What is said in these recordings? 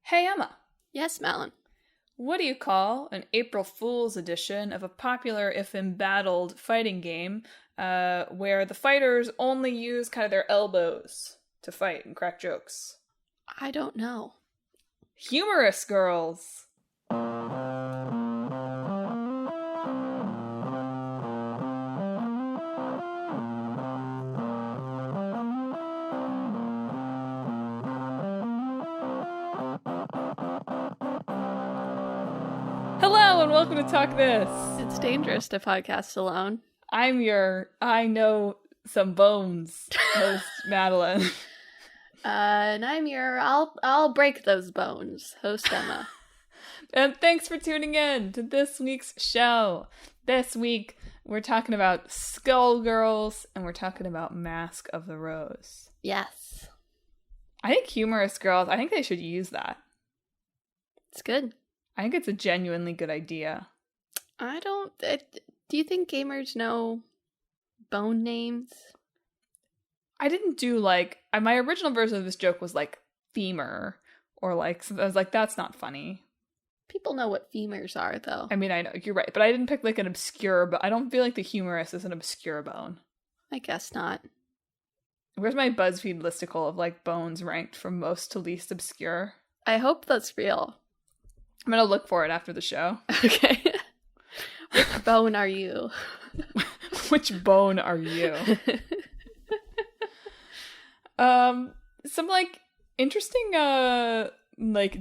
Hey Emma, Yes, Madeline. what do you call an April Fool's edition of a popular, if embattled, fighting game where the fighters only use kind of their elbows to fight and crack jokes? I don't know. Humorous Girls! Hello and welcome to Talk This! It's dangerous to podcast alone. I'm your I Know Some Bones host, Madelyn. And I'm your I'll break those bones host, Emma. And thanks for tuning in to this week's show. This week, we're talking about Skullgirls and we're talking about Mask of the Rose. Yes. I think Humorous Girls, I think they should use that. It's good. I think it's a genuinely good idea. Do you think gamers know bone names? I didn't do my original version of this joke was like femur, or I was like, that's not funny. People know what femurs are, though. I mean, I know, you're right, but I didn't pick like an obscure, but I don't feel like the humerus is an obscure bone. I guess not. Where's my BuzzFeed listicle of like bones ranked from most to least obscure? I hope that's real. I'm gonna look for it after the show. Okay. Which bone are you? Which bone are you? Some interesting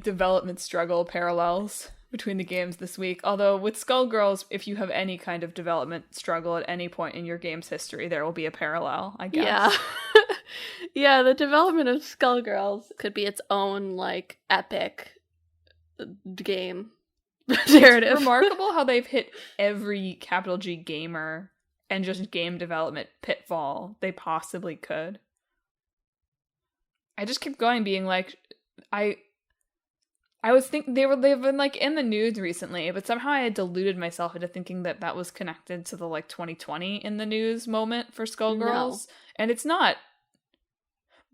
development struggle parallels between the games this week. Although with Skullgirls, if you have any kind of development struggle at any point in your game's history, there will be a parallel, I guess. Yeah. Yeah, the development of Skullgirls could be its own epic game narrative. It's remarkable how they've hit every capital G gamer and just game development pitfall they possibly could. I just kept going being like, I was thinking they've been in the news recently, but somehow I had deluded myself into thinking that was connected to the 2020 in the news moment for Skullgirls, and it's not.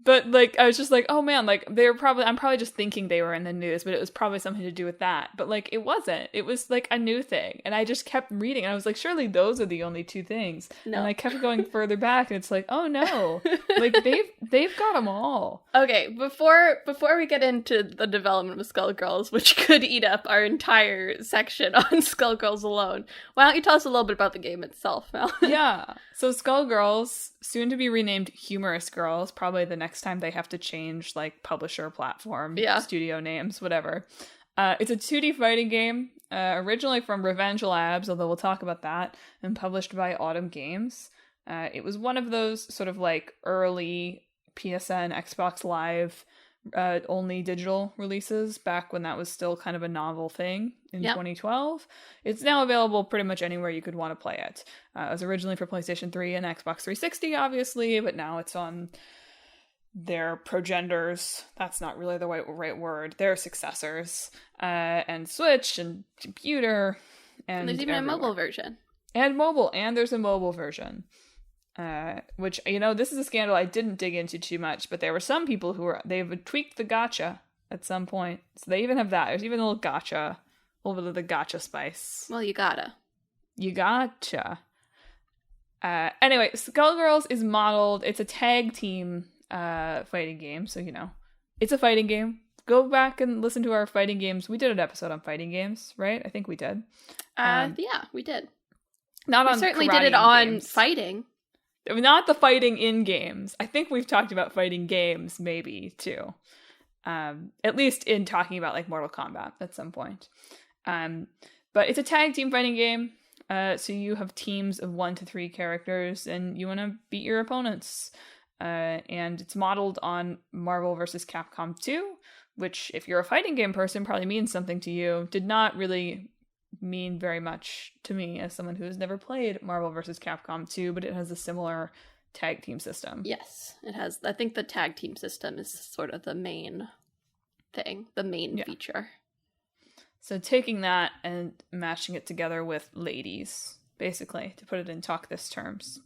But I was just like, oh man, I'm probably just thinking they were in the news, but it was probably something to do with that. But it wasn't. It was a new thing. And I just kept reading and I was like, surely those are the only two things. No. And I kept going further back and it's like, oh no. They've got them all. Okay, before we get into the development of Skullgirls, which could eat up our entire section on Skullgirls alone, why don't you tell us a little bit about the game itself, Mel? Yeah. So Skullgirls, soon to be renamed Humorous Girls, probably the next time they have to change publisher, platform, studio names, whatever. It's a 2D fighting game, originally from Revenge Labs, although we'll talk about that, and published by Autumn Games. It was one of those sort of early PSN, Xbox Live only digital releases back when that was still kind of a novel thing in 2012. It's now available pretty much anywhere you could want to play it. It was originally for PlayStation 3 and Xbox 360, obviously, but now it's on their progenitors. That's not really the right word. Their successors, and Switch and computer, and there's even everywhere. A mobile version. And there's a mobile version. Which, this is a scandal I didn't dig into too much, but there were some people they've tweaked the gacha at some point. So they even have that. There's even a little bit of the gacha spice. Well, you gotta. Anyway, Skullgirls is modeled, it's a tag team fighting game, so it's a fighting game. Go back and listen to our fighting games. We did an episode on fighting games, right? I think we did. Yeah, we did. We certainly did it on games. Fighting. Not the fighting in games. I think we've talked about fighting games, maybe, too. At least in talking about, Mortal Kombat at some point. But it's a tag team fighting game. So you have teams of 1 to 3 characters, and you want to beat your opponents. And it's modeled on Marvel vs. Capcom 2, which, if you're a fighting game person, probably means something to you. Did not really mean very much to me as someone who has never played Marvel vs. Capcom 2, but it has a similar tag team system. Yes, it has. I think the tag team system is sort of the main thing, the main feature. So taking that and mashing it together with ladies, basically, to put it in Talk This terms.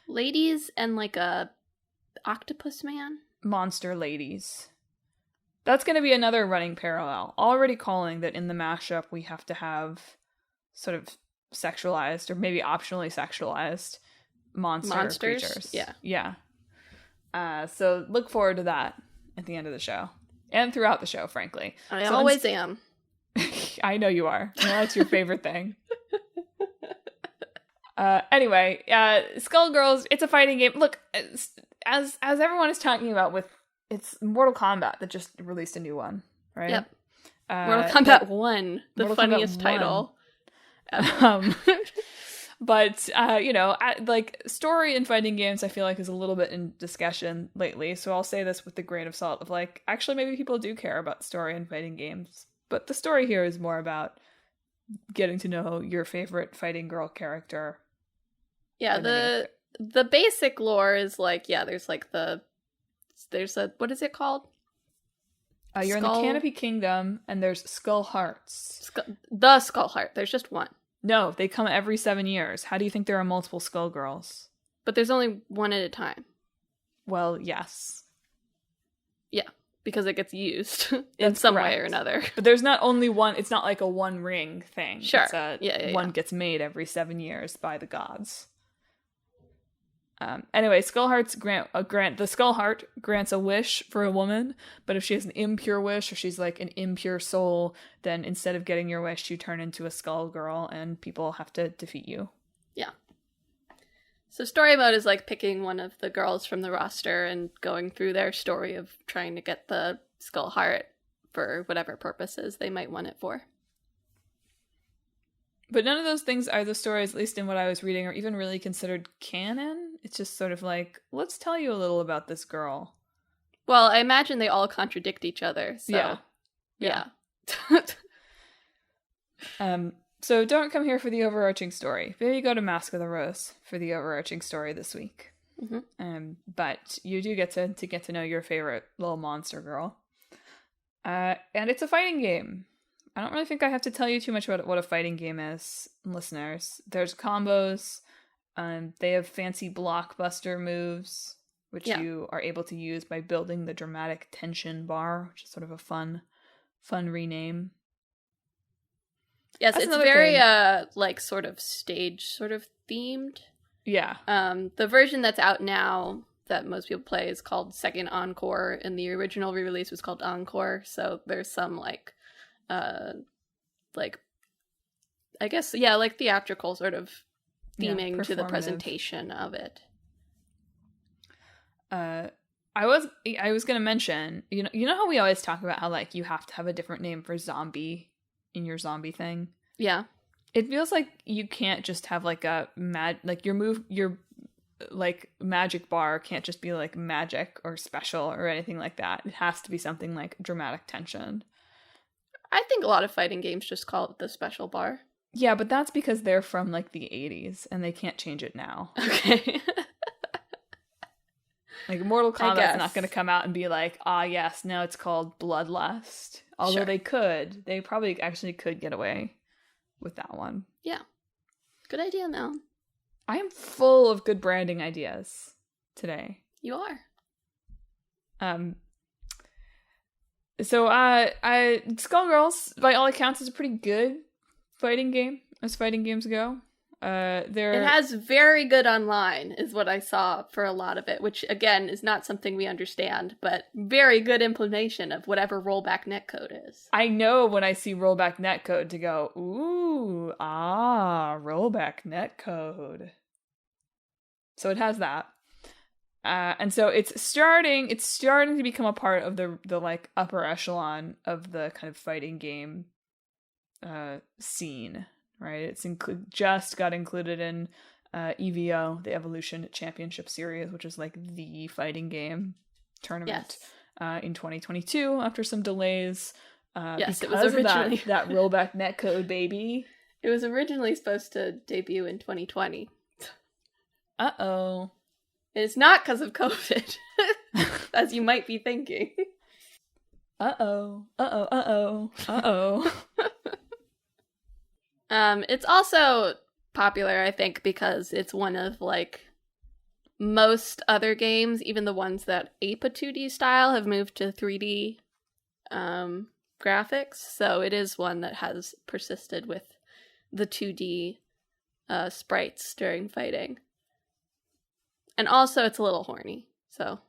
Ladies and a octopus man? Monster ladies. That's going to be another running parallel. Already calling that in the mashup we have to have sort of sexualized or maybe optionally sexualized monsters. Creatures. Yeah. So look forward to that at the end of the show and throughout the show, frankly. I always am. I know you are. I know that's your favorite thing. Anyway, Skullgirls, it's a fighting game. Look, as everyone is talking about with it's Mortal Kombat that just released a new one, right? Yep. Mortal Kombat 1, the Mortal funniest Kombat title. But, like, story in fighting games, I feel like, is a little bit in discussion lately. So I'll say this with the grain of salt of, like, actually, maybe people do care about story in fighting games. But the story here is more about getting to know your favorite fighting girl character. Yeah, the basic lore is, like, there's a, what is it called? You're in the Canopy Kingdom, and there's Skull Hearts. The Skull Heart. There's just one. No, they come every 7 years. How do you think there are multiple Skullgirls? But there's only one at a time. Well, yes. Yeah, because it gets used in some way or another. But there's not only one, it's not like a one ring thing. Sure. It's one gets made every 7 years by the gods. Anyway, the Skull Heart grants a wish for a woman, but if she has an impure wish or she's like an impure soul, then instead of getting your wish, you turn into a Skull Girl and people have to defeat you. Yeah. So story mode is like picking one of the girls from the roster and going through their story of trying to get the Skull Heart for whatever purposes they might want it for. But none of those things are the stories, at least in what I was reading, are even really considered canon. It's just sort of like, let's tell you a little about this girl. Well, I imagine they all contradict each other, so... Yeah. So don't come here for the overarching story. Maybe go to Mask of the Rose for the overarching story this week. Mm-hmm. But you do get to know your favorite little monster girl. And it's a fighting game. I don't really think I have to tell you too much about what a fighting game is, listeners. There's combos. They have fancy blockbuster moves, which you are able to use by building the dramatic tension bar, which is sort of a fun rename. Yes, it's very sort of stage sort of themed. Yeah. The version that's out now that most people play is called Second Encore, and the original re-release was called Encore. So there's some I guess theatrical sort of theming to the presentation of it. I was going to mention, you know how we always talk about how like you have to have a different name for zombie in your zombie thing? Yeah. It feels like you can't just have like a your like magic bar can't just be like magic or special or anything like that. It has to be something like dramatic tension. I think a lot of fighting games just call it the special bar. Yeah, but that's because they're from like the 80s and they can't change it now. Okay. Like Mortal Kombat's not going to come out and be like, yes, now it's called Bloodlust. Although they probably actually could get away with that one. Yeah. Good idea, Mel. I am full of good branding ideas today. You are. So, Skullgirls, by all accounts, is a pretty good fighting game, as fighting games go. It has very good online, is what I saw for a lot of it, which, again, is not something we understand, but very good implementation of whatever rollback netcode is. I know when I see rollback netcode to go, rollback netcode. So it has that. And so it's starting to become a part of the like upper echelon of the kind of fighting game scene, right? It's just got included in EVO, the Evolution Championship Series, which is like the fighting game tournament in 2022 after some delays. Yes, it was originally that rollback netcode, baby. It was originally supposed to debut in 2020. Uh-oh. It's not because of COVID, as you might be thinking. Uh-oh. It's also popular, I think, because it's one of, like, most other games, even the ones that ape a 2D style, have moved to 3D graphics, so it is one that has persisted with the 2D sprites during fighting. And also, it's a little horny, so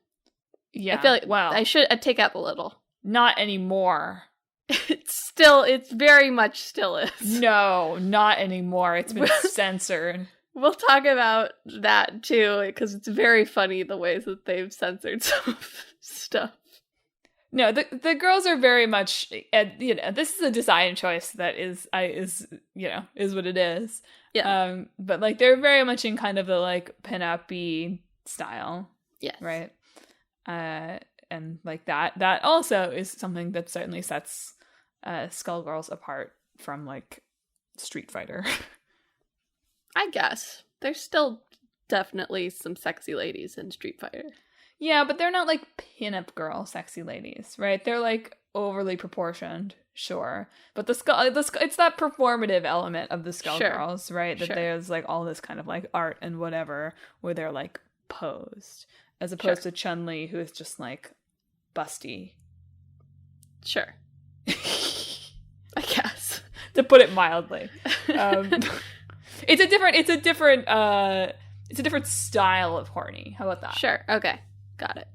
yeah. I feel like I'd take out the little. Not anymore. It's very much still is. No, not anymore. It's been censored. We'll talk about that too, because it's very funny the ways that they've censored some stuff. No, the girls are very much, this is a design choice that is what it is. Yeah. But like they're very much in kind of the like pin-up-y style. Yes. Right. And like that also is something that certainly sets Skullgirls apart from like Street Fighter. I guess there's still definitely some sexy ladies in Street Fighter. Yeah, but they're not like pin-up girl sexy ladies, right? They're like overly proportioned, sure. But it's that performative element of the Skullgirls, sure. Right? That there's like all this kind of like art and whatever where they're like posed, as opposed to Chun-Li, who is just like busty. Sure. I guess. To put it mildly. It's a different style of horny. How about that? Sure. Okay. Got it.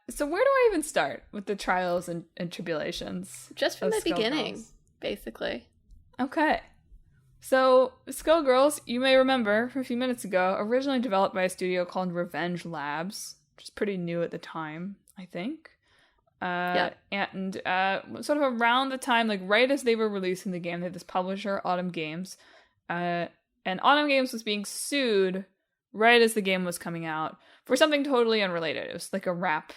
So where do I even start with the trials and tribulations? Just from the beginning, basically. Okay. So Skullgirls, you may remember from a few minutes ago, originally developed by a studio called Revenge Labs, which is pretty new at the time, I think. And sort of around the time, like right as they were releasing the game, they had this publisher, Autumn Games. And Autumn Games was being sued right as the game was coming out for something totally unrelated. It was like a rap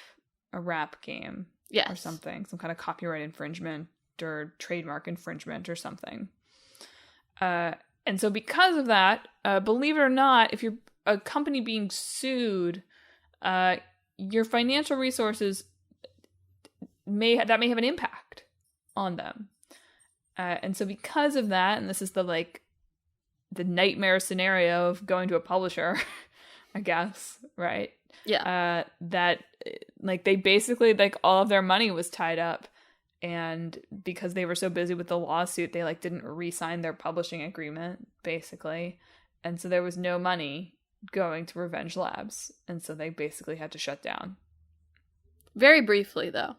game, or something, some kind of copyright infringement or trademark infringement or something. And so because of that, believe it or not, if you're a company being sued, your financial resources may have an impact on them. And so because of that, and this is the nightmare scenario of going to a publisher, I guess, right? Yeah. That like they basically like all of their money was tied up, and because they were so busy with the lawsuit, they like didn't re-sign their publishing agreement, basically. And so there was no money going to Revenge Labs, and so they basically had to shut down. Very briefly, though.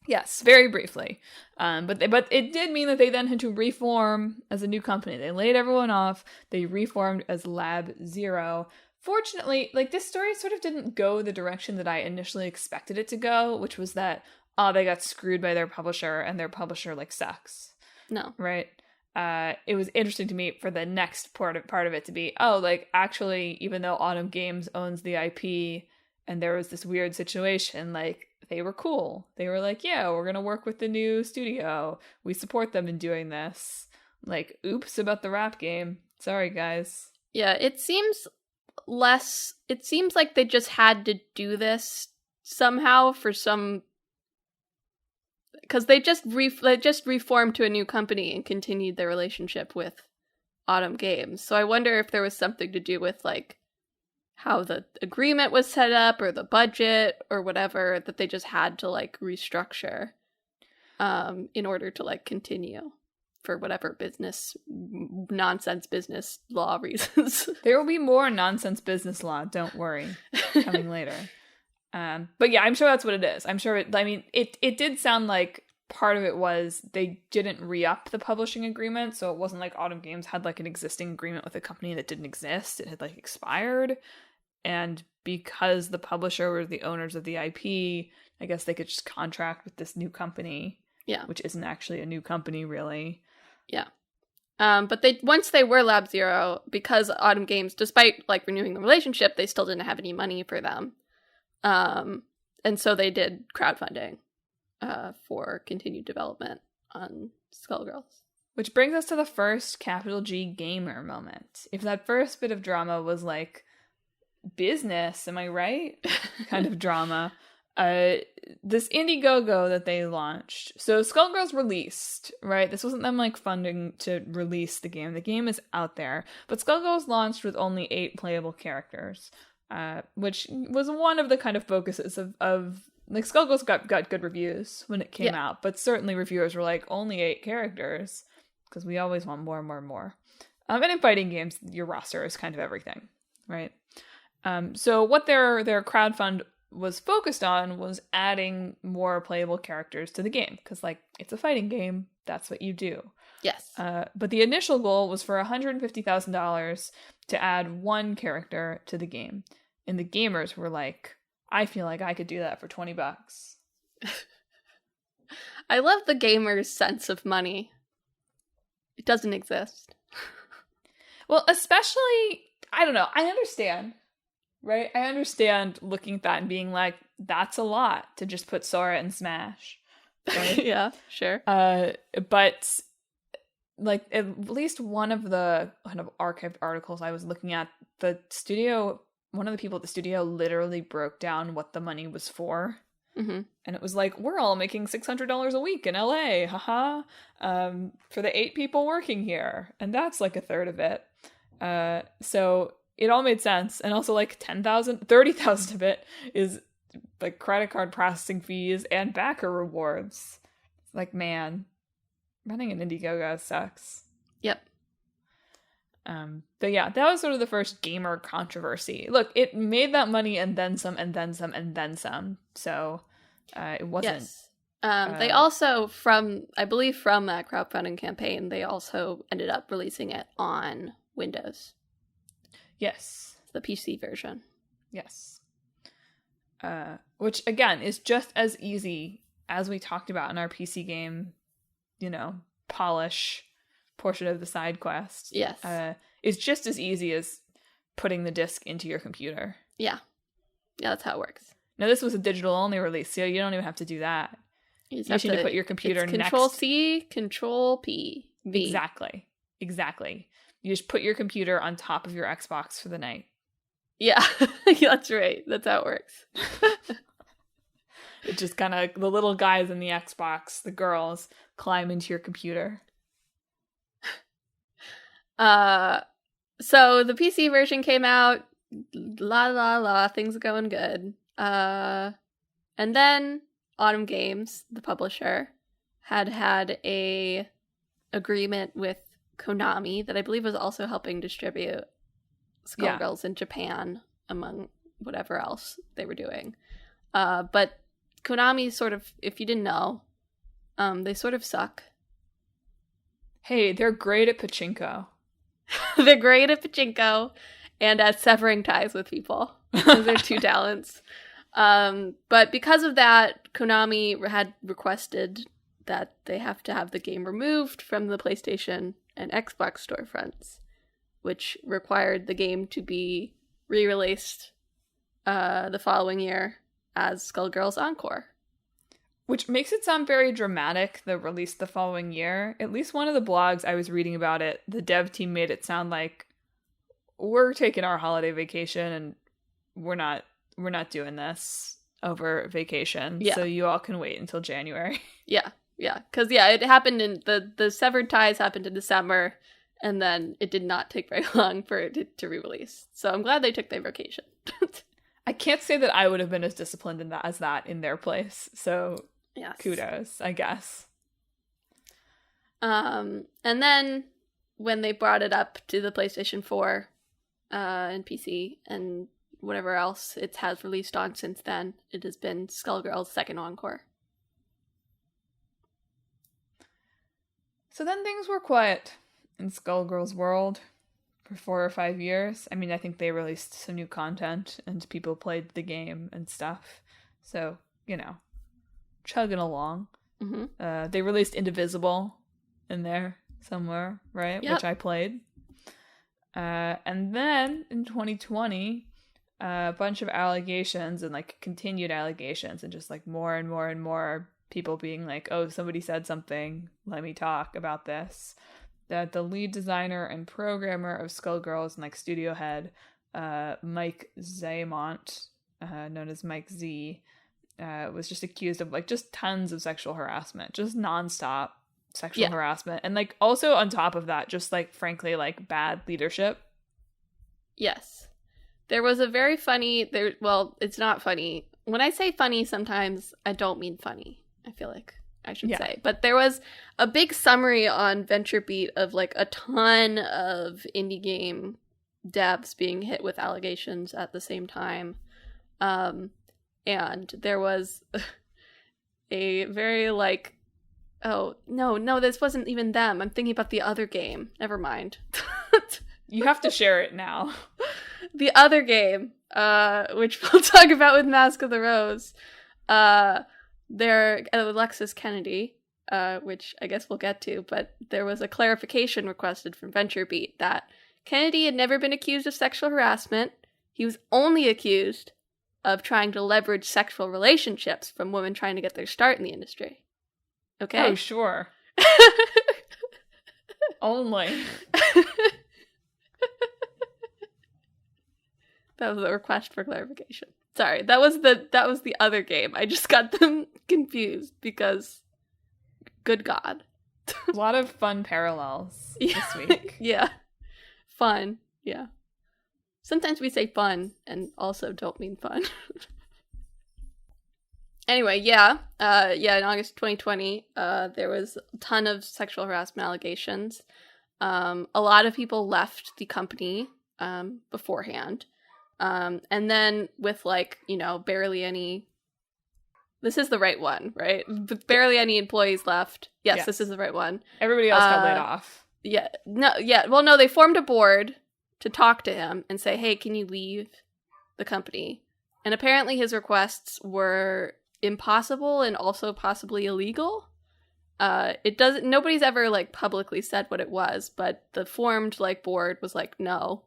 Yes, very briefly. But it did mean that they then had to reform as a new company. They laid everyone off. They reformed as Lab Zero. Fortunately, like this story sort of didn't go the direction that I initially expected it to go, which was that they got screwed by their publisher and their publisher like sucks. No. Right? It was interesting to me for the next part of it to be, like actually, even though Autumn Games owns the IP and there was this weird situation, like they were cool. They were like, yeah, we're going to work with the new studio. We support them in doing this. Like, oops about the rap game. Sorry, guys. Yeah, it seems like they just had to do this somehow for some... Because they just reformed to a new company and continued their relationship with Autumn Games. So I wonder if there was something to do with, like, how the agreement was set up or the budget or whatever that they just had to like restructure in order to like continue for whatever nonsense business law reasons. There will be more nonsense business law, don't worry, coming later. But yeah, I'm sure that's what it is. I'm sure it did sound like part of it was they didn't re-up the publishing agreement, so it wasn't like Autumn Games had like an existing agreement with a company that didn't exist. It had like expired. And because the publisher were the owners of the IP, I guess they could just contract with this new company. Yeah. Which isn't actually a new company, really. Yeah. But once they were Lab Zero, because Autumn Games, despite like renewing the relationship, they still didn't have any money for them. And so they did crowdfunding for continued development on Skullgirls. Which brings us to the first capital G gamer moment. If that first bit of drama was like business, am I right? Kind of drama. This Indiegogo that they launched. So Skullgirls released, right? This wasn't them like funding to release the game. The game is out there. But Skullgirls launched with only 8 playable characters, which was one of the kind of focuses of like Skullgirls got good reviews when it came out, but certainly reviewers were like, only 8 characters, because we always want more and more and more. And in fighting games, your roster is kind of everything, right? So what their crowdfund was focused on was adding more playable characters to the game, because like it's a fighting game, that's what you do. Yes. But the initial goal was for $150,000 to add 1 character to the game, and the gamers were like, I feel like I could do that for $20. I love the gamer's sense of money. It doesn't exist. Well, especially, I don't know, I understand. Right? I understand looking at that and being like, that's a lot to just put Sora in Smash. Right? Yeah, sure. But like at least one of the kind of archived articles I was looking at, the studio, one of the people at the studio literally broke down what the money was for. Mm-hmm. And it was like, we're all making $600 a week in LA, haha, for the 8 people working here. And that's like a third of it. So it all made sense. And also like 30,000 of it is like credit card processing fees and backer rewards. Like, man, running an Indiegogo sucks. Yep. But yeah, that was sort of the first gamer controversy. Look, it made that money and then some and then some and then some. So it wasn't. Yes. They also, I believe from that crowdfunding campaign, they also ended up releasing it on Windows. Yes. The PC version. Yes. Which, again, is just as easy as we talked about in our PC game, polish portion of the side quest. Yes. It's just as easy as putting the disc into your computer. Yeah. Yeah, that's how it works. Now, this was a digital-only release, so you don't even have to do that. You just need to put your computer next. Control-C, Control-P, V. Exactly. You just put your computer on top of your Xbox for the night. Yeah, that's right. That's how it works. It just kind of, the little guys in the Xbox, the girls, climb into your computer. So the PC version came out, things are going good. And then Autumn Games, the publisher, had a agreement with Konami that I believe was also helping distribute Skullgirls in Japan, among whatever else they were doing. But Konami sort of, if you didn't know, they sort of suck. Hey, they're great at pachinko. They're great at pachinko and at severing ties with people. Those are 2 talents. But because of that, Konami had requested that they have to have the game removed from the PlayStation and Xbox storefronts, which required the game to be re-released the following year as Skullgirls Encore. Which makes it sound very dramatic, the release the following year. At least one of the blogs I was reading about it, the dev team made it sound like, we're taking our holiday vacation and we're not doing this over vacation. Yeah. So you all can wait until January. Yeah. Because, it happened in, the severed ties happened in December, and then it did not take very long for it to re-release. So I'm glad they took their vacation. I can't say that I would have been as disciplined as that in their place. So yes. Kudos, I guess. And then when they brought it up to the PlayStation 4 and PC and whatever else it has released on since then, it has been Skullgirls' second encore. So then things were quiet in Skullgirls' world for 4 or 5 years. I mean, I think they released some new content and people played the game and stuff. So, chugging along. Mm-hmm. They released Indivisible in there somewhere, right? Yep. Which I played. And then in 2020, a bunch of allegations and continued allegations and just more and more and more people being like, oh, somebody said something, let me talk about this. That the lead designer and programmer of Skullgirls and studio head, Mike Zaymont, known as Mike Z, was just accused of just tons of sexual harassment, just nonstop sexual harassment. And also on top of that, just frankly, bad leadership. Yes. There was a very funny, it's not funny, when I say funny, sometimes I don't mean funny, I feel like I should say. But there was a big summary on VentureBeat of like a ton of indie game devs being hit with allegations at the same time. And there was a very like, oh, no, this wasn't even them. I'm thinking about the other game. Never mind. You have to share it now. The other game, which we'll talk about with Mask of the Rose. There, Alexis Kennedy, which I guess we'll get to, but there was a clarification requested from VentureBeat that Kennedy had never been accused of sexual harassment. He was only accused of trying to leverage sexual relationships from women trying to get their start in the industry. Okay? Oh, sure. Only. That was a request for clarification. Sorry, that was the other game. I just got them confused because, good God. A lot of fun parallels this week. Yeah. Fun. Yeah. Sometimes we say fun and also don't mean fun. Anyway, in August 2020, there was a ton of sexual harassment allegations. A lot of people left the company beforehand. And then with barely any, this is the right one, right? With barely any employees left. Yes, this is the right one. Everybody else got laid off. Yeah. No, they formed a board to talk to him and say, hey, can you leave the company? And apparently his requests were impossible and also possibly illegal. Nobody's ever publicly said what it was, but the formed board was like, no,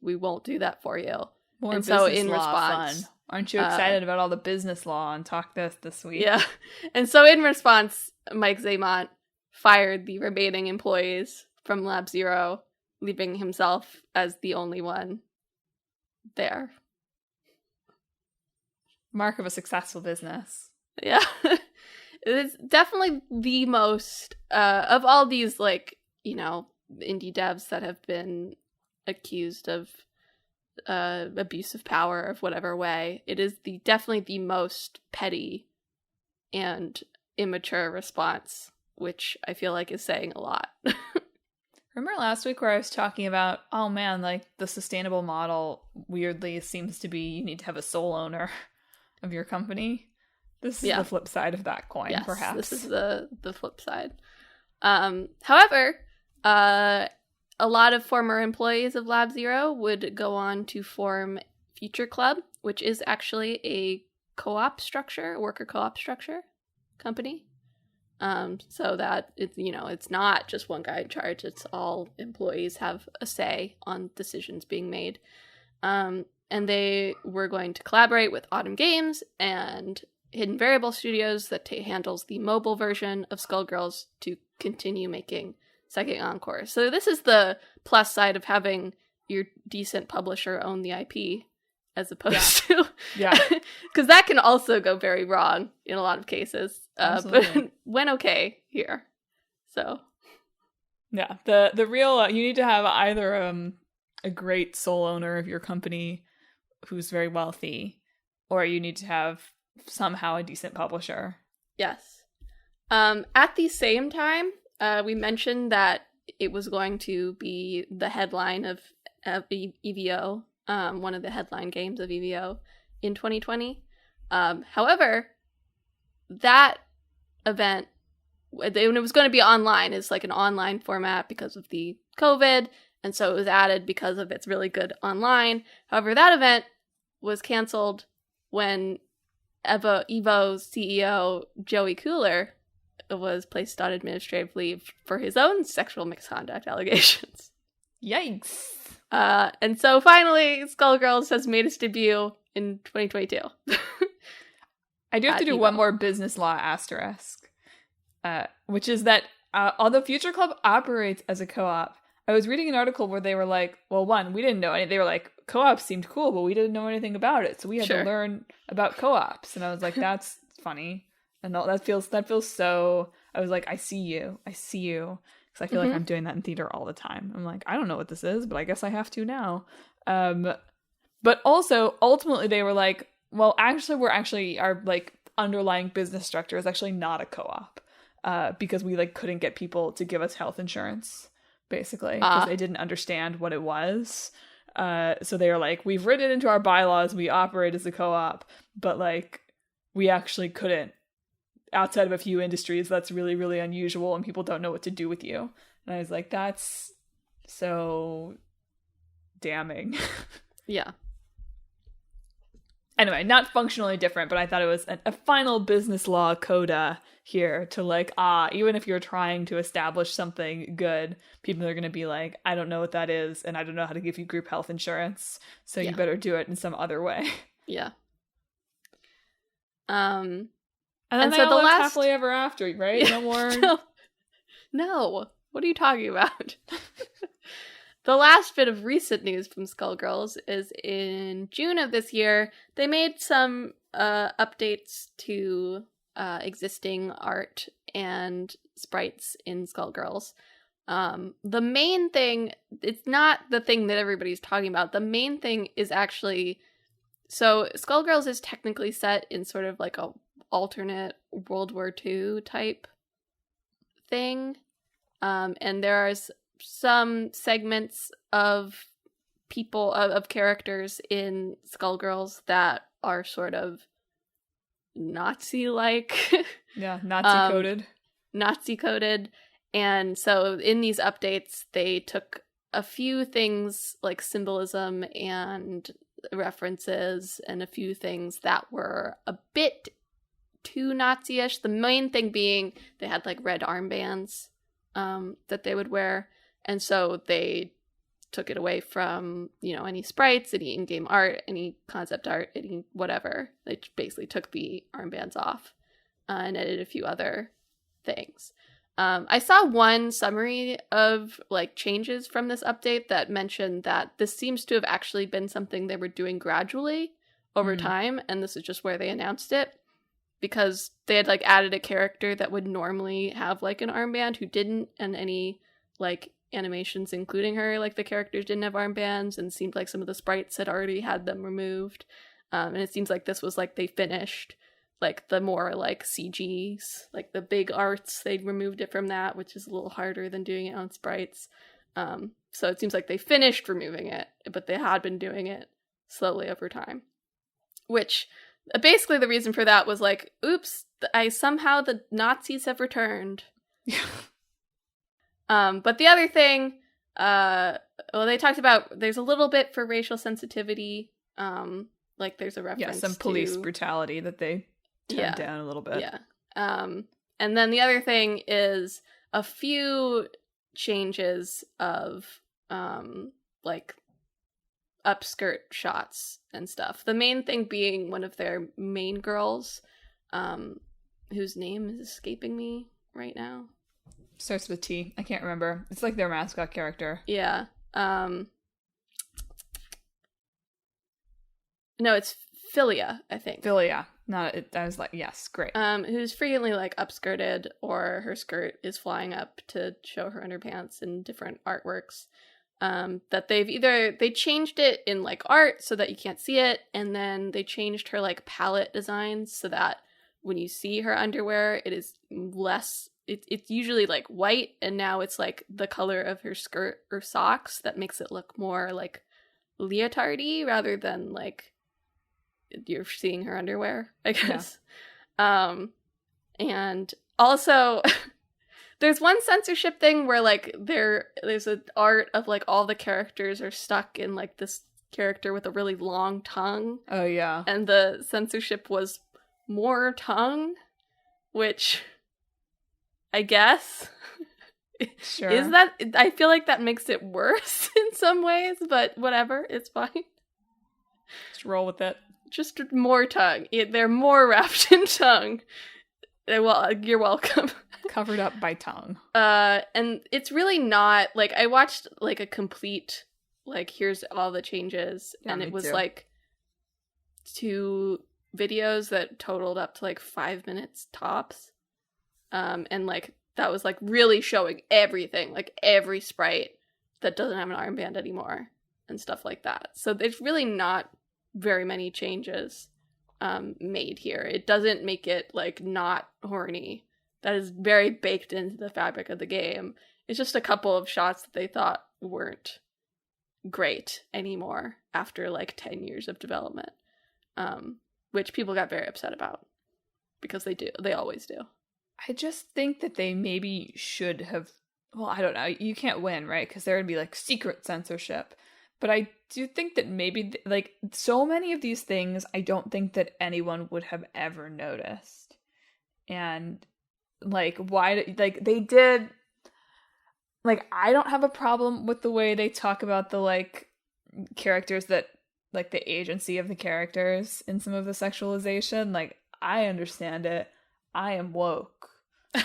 we won't do that for you. More and so in response, fun. Aren't you excited about all the business law on Talk this week? Yeah. And so in response, Mike Zaymont fired the remaining employees from Lab Zero, leaving himself as the only one there. Mark of a successful business. Yeah. It's definitely the most, of all these, indie devs that have been accused of abuse of power of whatever way, it is definitely the most petty and immature response, which I feel like is saying a lot. Remember last week where I was talking about, oh man, the sustainable model weirdly seems to be you need to have a sole owner of your company? This is the flip side of that coin, yes, perhaps. This is the flip side. However, a lot of former employees of Lab Zero would go on to form Future Club, which is actually a co-op structure, worker co-op structure company. So that it's not just one guy in charge. It's all employees have a say on decisions being made. And they were going to collaborate with Autumn Games and Hidden Variable Studios that handles the mobile version of Skullgirls to continue making Psychic Encore. So this is the plus side of having your decent publisher own the IP as opposed to... Yeah. Because that can also go very wrong in a lot of cases. But went okay here. So... Yeah. The real... you need to have either a great sole owner of your company who's very wealthy, or you need to have somehow a decent publisher. Yes. At the same time, we mentioned that it was going to be the headline of EVO, one of the headline games of EVO in 2020. However, that event, when it was going to be online, is an online format because of the COVID, and so it was added because of its really good online. However, that event was canceled when EVO's CEO, Joey Cooler, was placed on administrative leave for his own sexual misconduct allegations. Yikes. And so finally, Skullgirls has made its debut in 2022. I do have to do one more business law asterisk, which is that although Future Club operates as a co-op, I was reading an article where they were like, well, one, we didn't know anything. They were like, co-ops seemed cool, but we didn't know anything about it. So we had to learn about co-ops. And I was like, that's funny. And that feels so, I was like, I see you. Because I feel like I'm doing that in theater all the time. I'm like, I don't know what this is, but I guess I have to now. But also, ultimately, they were like, well, actually, our like underlying business structure is actually not a co-op, because we like couldn't get people to give us health insurance, basically, because they didn't understand what it was. So they were like, we've written it into our bylaws, we operate as a co-op, but like we actually couldn't. Outside of a few industries, that's really, really unusual, and people don't know what to do with you. And I was like, that's so damning. Yeah. Anyway, not functionally different, but I thought it was a final business law coda here to like, even if you're trying to establish something good, people are going to be like, I don't know what that is, and I don't know how to give you group health insurance, so you better do it in some other way. Yeah. And then so the last happily ever after, right? No more. No. What are you talking about? The last bit of recent news from Skullgirls is in June of this year. They made some updates to existing art and sprites in Skullgirls. The main thing, it's not the thing that everybody's talking about. The main thing is actually, so Skullgirls is technically set in sort of like a alternate World War II type thing. And there are some segments of people, of characters in Skullgirls that are sort of Nazi-like. Yeah, Nazi-coded. Nazi-coded. And so in these updates, they took a few things like symbolism and references and a few things that were a bit too Nazi-ish. The main thing being they had like red armbands that they would wear. And so they took it away from, any sprites, any in-game art, any concept art, any whatever. They basically took the armbands off and edited a few other things. I saw one summary of like changes from this update that mentioned that this seems to have actually been something they were doing gradually over time, and this is just where they announced it. Because they had like added a character that would normally have like an armband who didn't, and any like animations including her, like the characters didn't have armbands, and it seemed like some of the sprites had already had them removed. And it seems like this was like they finished like the more like CGs, like the big arts, they'd removed it from that, which is a little harder than doing it on sprites. So it seems like they finished removing it, but they had been doing it slowly over time. Which basically the reason for that was like, oops, somehow the Nazis have returned. But the other thing, they talked about, there's a little bit for racial sensitivity. Like there's a reference some police brutality that they toned down a little bit. Yeah. And then the other thing is a few changes of like upskirt shots and stuff. The main thing being one of their main girls, whose name is escaping me right now. Starts with T. I can't remember. It's like their mascot character. Yeah. No, it's Philia, I think. Philia. I was like, yes, great. Who's frequently like upskirted, or her skirt is flying up to show her underpants in different artworks. That they changed it in like art so that you can't see it, and then they changed her like palette designs so that when you see her underwear, it is less. It's usually like white, and now it's like the color of her skirt or socks that makes it look more like leotardy rather than like you're seeing her underwear, I guess. Yeah. And also there's one censorship thing where like there's an art of like all the characters are stuck in like this character with a really long tongue. Oh yeah. And the censorship was more tongue, which I guess sure. Is that, I feel like that makes it worse in some ways, but whatever, it's fine. Just roll with it. Just more tongue. They're more wrapped in tongue. Well, you're welcome. Covered up by tongue. And it's really not, like, I watched, like, a complete, like, here's all the changes, and it was, like, 2 videos that totaled up to, like, 5 minutes tops. And, like, that was, like, really showing everything, like, every sprite that doesn't have an armband anymore, and stuff like that. So there's really not very many changes. made here. It doesn't make it, like, not horny. That is very baked into the fabric of the game. It's just a couple of shots that they thought weren't great anymore after, like, 10 years of development, which people got very upset about, because they always do. I just think that they maybe should have, well, I don't know, you can't win, right? Because there would be, like, secret censorship. But I do think that maybe, like, so many of these things, I don't think that anyone would have ever noticed. And, like, why, like, they did, like, I don't have a problem with the way they talk about the, like, characters that, like, the agency of the characters in some of the sexualization. Like, I understand it. I am woke.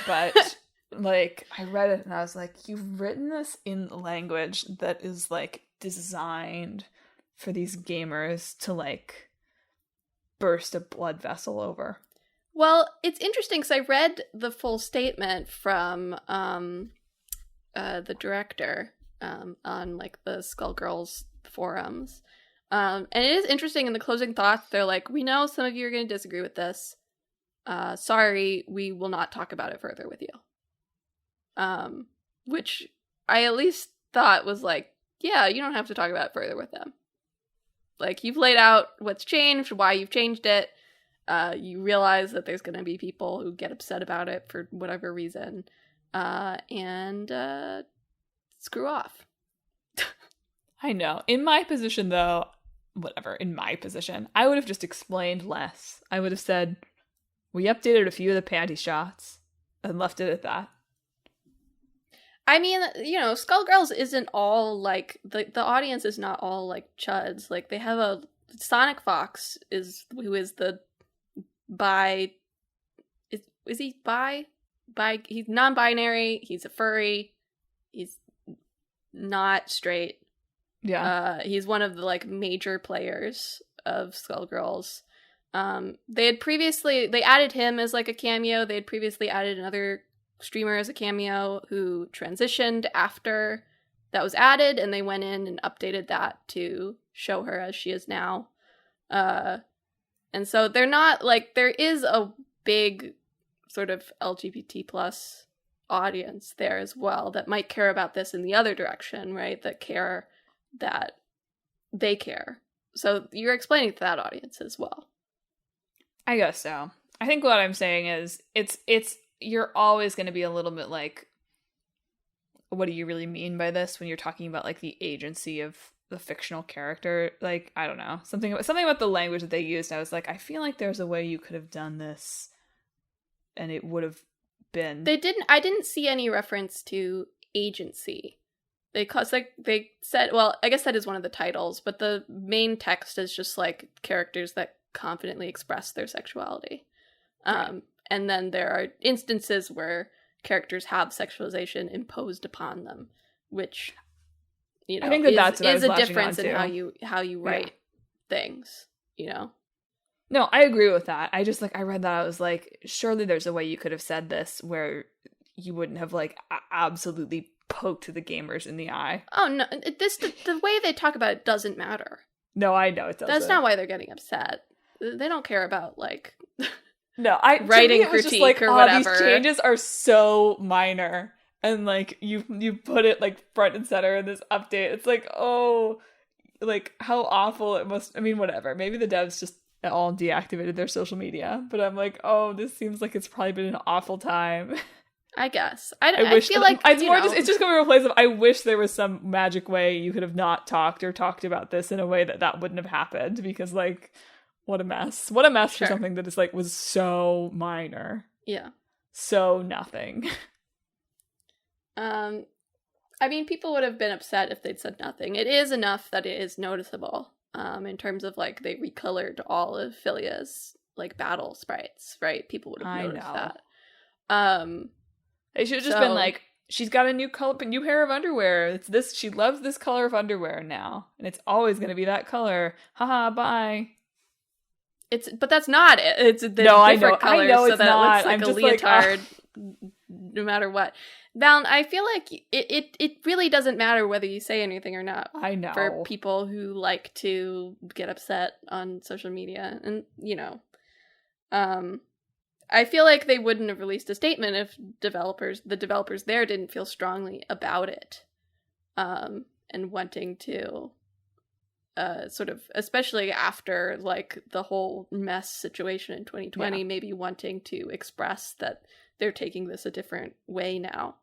But, like, I read it and I was like, you've written this in language that is, like, designed for these gamers to, like, burst a blood vessel over. Well, it's interesting because I read the full statement from the director on, like, the Skullgirls forums. And it is interesting in the closing thoughts, they're like, we know some of you are going to disagree with this. Sorry, we will not talk about it further with you. Which I at least thought was like, yeah, you don't have to talk about it further with them. Like, you've laid out what's changed, why you've changed it. You realize that there's going to be people who get upset about it for whatever reason. And screw off. I know. In my position, though, in my position, I would have just explained less. I would have said, we updated a few of the panty shots and left it at that. I mean, you know, Skullgirls isn't all, like, the audience is not all, like, chuds. Like, they have Sonic Fox who is the is he bi? He's non-binary, he's a furry, he's not straight. Yeah. He's one of the, like, major players of Skullgirls. They added him as, like, a cameo. They had previously added another streamer as a cameo who transitioned after that was added, and they went in and updated that to show her as she is now. And so they're not, like, there is a big sort of LGBT plus audience there as well that might care about this in the other direction, right? That they care. So you're explaining to that audience as well. I guess so. I think what I'm saying is it's you're always going to be a little bit like, what do you really mean by this when you're talking about, like, the agency of the fictional character? Like, I don't know, something about the language that they used. I was like, I feel like there's a way you could have done this and it would have been. I didn't see any reference to agency. They said, well, I guess that is one of the titles, but the main text is just, like, characters that confidently express their sexuality. Right. And then there are instances where characters have sexualization imposed upon them, which, you know, I think that's what is a difference in how you write things, you know? No, I agree with that. I just, like, I read that, I was like, surely there's a way you could have said this where you wouldn't have, like, absolutely poked the gamers in the eye. Oh, no, the way they talk about it doesn't matter. No, I know it doesn't. That's not why they're getting upset. They don't care about, like... No, writing critique just like, or whatever. These changes are so minor, and, like, you put it, like, front and center in this update. It's like, oh, like, how awful it must. I mean, whatever. Maybe the devs just all deactivated their social media, but I'm like, oh, this seems like it's probably been an awful time. I guess I feel like it's just coming from a place of, I wish there was some magic way you could have not talked about this in a way that wouldn't have happened, because, like, what a mess. What a mess for something that is, like, was so minor. Yeah. So nothing. I mean, people would have been upset if they'd said nothing. It is enough that it is noticeable, in terms of, like, they recolored all of Philia's, like, battle sprites, right? People would have noticed that. It should have just been like, she's got a new pair of underwear. It's this. She loves this color of underwear now, and it's always going to be that color. Haha, bye. But that's not it. It's a different color, I know so it's that not. It looks like a leotard, no matter what. Val, I feel like it really doesn't matter whether you say anything or not. I know. For people who like to get upset on social media, and, you know, I feel like they wouldn't have released a statement if the developers there didn't feel strongly about it. And wanting to sort of, especially after like the whole mess situation in 2020, maybe wanting to express that they're taking this a different way now.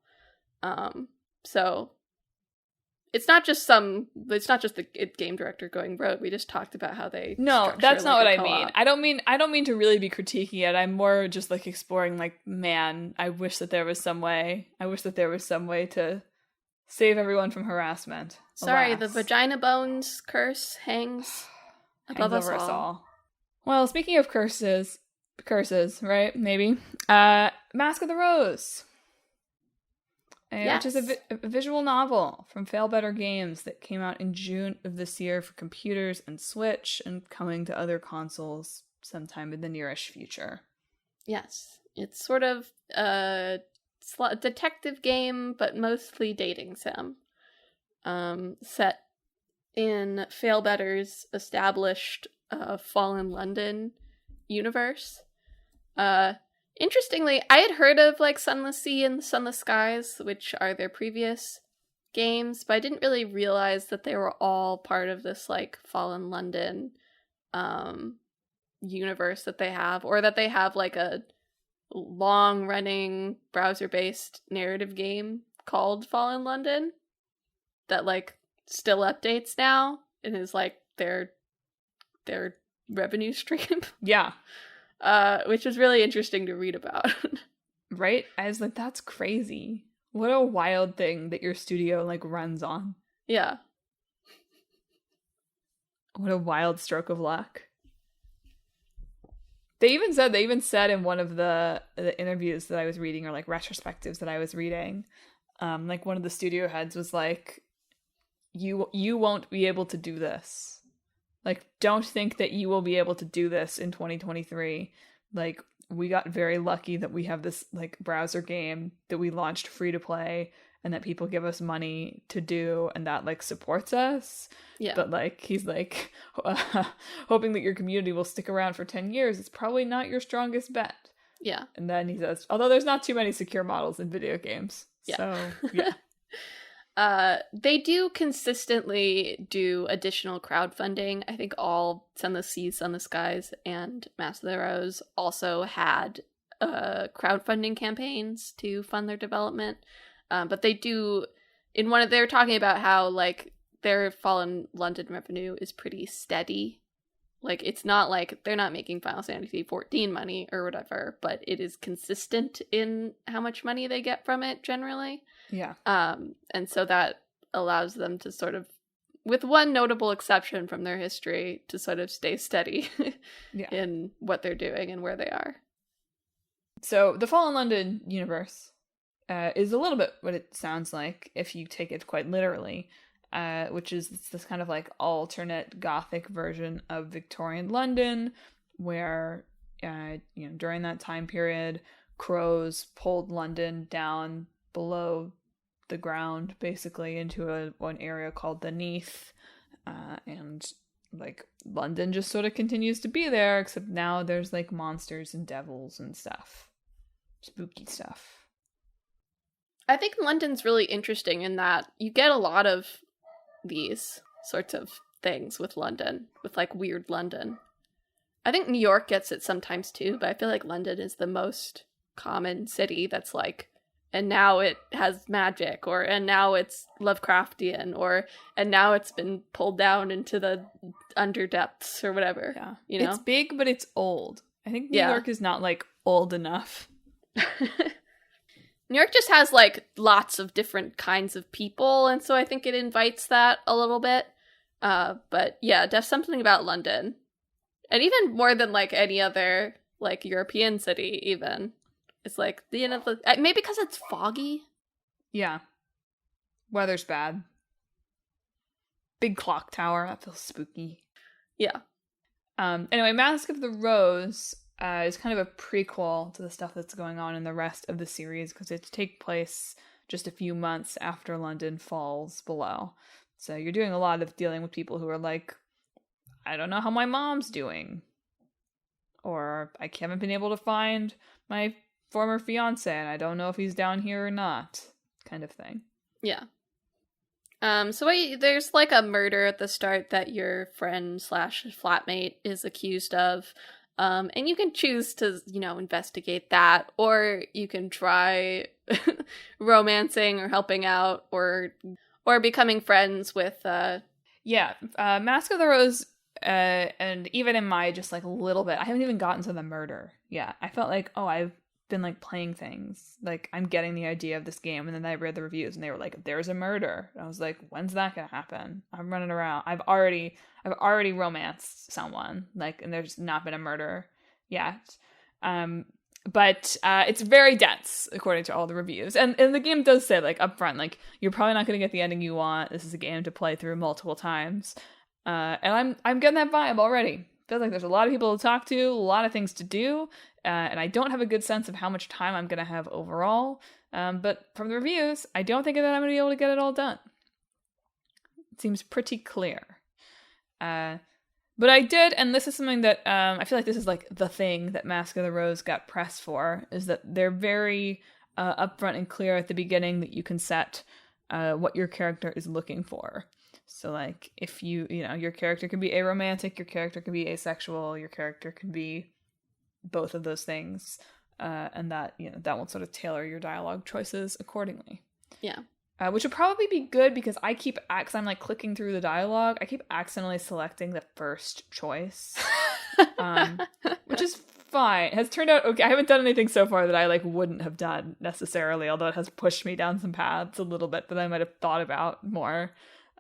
So it's not just the game director going rogue. We just talked about how they that's not what I mean. I don't mean to really be critiquing it. I'm more just like exploring like, man, I wish that there was some way to save everyone from harassment. Sorry, Alas. the vagina bones curse hangs above us all. Well, speaking of curses, right? Maybe. Mask of the Rose. Which is a visual novel from Fail Better Games that came out in June of this year for computers and Switch, and coming to other consoles sometime in the nearish future. Yes. It's sort of a detective game, but mostly dating sim. Set in Fail Better's established Fallen London universe. Interestingly, I had heard of like Sunless Sea and Sunless Skies, which are their previous games, but I didn't really realize that they were all part of this like Fallen London universe that they have, or that they have like a long-running browser-based narrative game called Fallen London that like still updates now and is like their revenue stream. Yeah. Which is really interesting to read about. Right? I was like, that's crazy. What a wild thing that your studio like runs on. Yeah. What a wild stroke of luck. They even said in one of the interviews that I was reading, or like retrospectives that I was reading, like one of the studio heads was like, you won't be able to do this. Like, don't think that you will be able to do this in 2023. Like, we got very lucky that we have this like browser game that we launched free to play and that people give us money to do, and that like supports us. Yeah. But like, he's like, hoping that your community will stick around for 10 years. It's probably not your strongest bet. Yeah. And then he says, although there's not too many secure models in video games. Yeah. So, yeah. They do consistently do additional crowdfunding. I think all Sunless Seas, Sunless Skies, and Mask of the Rose also had crowdfunding campaigns to fund their development. But they do, they were talking about how like their Fallen London revenue is pretty steady. Like, it's not like they're not making Final Fantasy 14 money or whatever, but it is consistent in how much money they get from it generally. Yeah. And so that allows them to sort of, with one notable exception from their history, to sort of stay steady in what they're doing and where they are. So the Fallen London universe is a little bit what it sounds like if you take it quite literally, which is this kind of like alternate gothic version of Victorian London, where during that time period, crows pulled London down below the ground, basically into one area called the Neath, and like London just sort of continues to be there, except now there's like monsters and devils and stuff, spooky stuff. I think London's really interesting in that you get a lot of these sorts of things with London, with like weird London. I think New York gets it sometimes too, but I feel like London is the most common city that's like, and now it has magic, and now it's Lovecraftian, and now it's been pulled down into the underdepths or whatever. Yeah. It's big, but it's old. I think New York is not like old enough. New York just has like lots of different kinds of people, and so I think it invites that a little bit. But yeah, there's something about London, and even more than like any other like European city, even. It's like, maybe because it's foggy. Yeah. Weather's bad. Big clock tower, that feels spooky. Yeah. Anyway, Mask of the Rose is kind of a prequel to the stuff that's going on in the rest of the series, because it takes place just a few months after London falls below. So you're doing a lot of dealing with people who are like, I don't know how my mom's doing. or I haven't been able to find my former fiance and I don't know if he's down here or not, kind of thing. Yeah. So there's like a murder at the start that your friend / flatmate is accused of. And you can choose to, investigate that, or you can try romancing or helping out or becoming friends with, Mask of the Rose, and even in my just like a little bit, I haven't even gotten to the murder. Yeah, I felt like, I've been like playing things, like I'm getting the idea of this game, and then I read the reviews and they were like, there's a murder, and I was like, when's that gonna happen? I'm running around. I've already romanced someone, like, and there's not been a murder yet. But it's very dense according to all the reviews, and the game does say like up front, like, you're probably not going to get the ending you want. This is a game to play through multiple times, and I'm getting that vibe already. Feels like there's a lot of people to talk to, a lot of things to do, and I don't have a good sense of how much time I'm going to have overall. But from the reviews, I don't think that I'm going to be able to get it all done. It seems pretty clear. But I did, and this is something that I feel like this is like the thing that Mask of the Rose got press for, is that they're very upfront and clear at the beginning that you can set what your character is looking for. So like if your character can be aromantic, your character can be asexual, your character can be both of those things, and that that will sort of tailor your dialogue choices accordingly. Yeah. Which would probably be good because because I'm like clicking through the dialogue, I keep accidentally selecting the first choice, which is fine. It has turned out okay. I haven't done anything so far that I like wouldn't have done necessarily, although it has pushed me down some paths a little bit that I might have thought about more.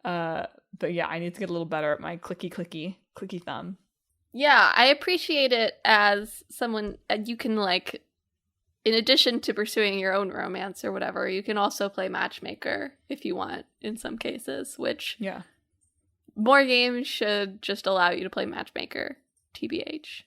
But yeah, I need to get a little better at my clicky thumb. Yeah, I appreciate it as someone you can like. In addition to pursuing your own romance or whatever, you can also play matchmaker if you want in some cases, which more games should just allow you to play matchmaker, TBH.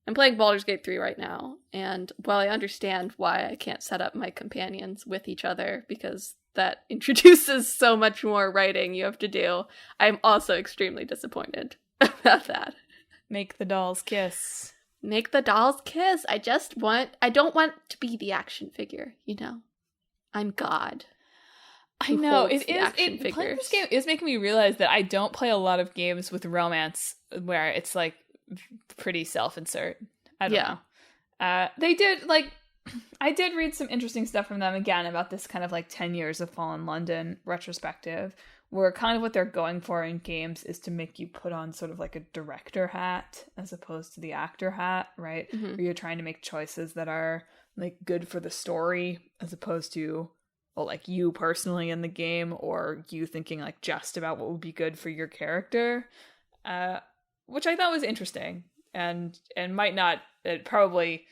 I'm playing Baldur's Gate 3 right now, and while I understand why I can't set up my companions with each other because that introduces so much more writing you have to do, I'm also extremely disappointed about that. Make the dolls kiss. Make the dolls kiss. I don't want to be the action figure, I'm God. I know, playing this game is making me realize that I don't play a lot of games with romance where it's like pretty self-insert. I don't know. They did, like, I did read some interesting stuff from them again about this kind of like 10 years of Fallen London retrospective, where kind of what they're going for in games is to make you put on sort of like a director hat as opposed to the actor hat, right? Mm-hmm. Where you're trying to make choices that are like good for the story as opposed to, well, like you personally in the game, or you thinking like just about what would be good for your character, which I thought was interesting and might not, it probably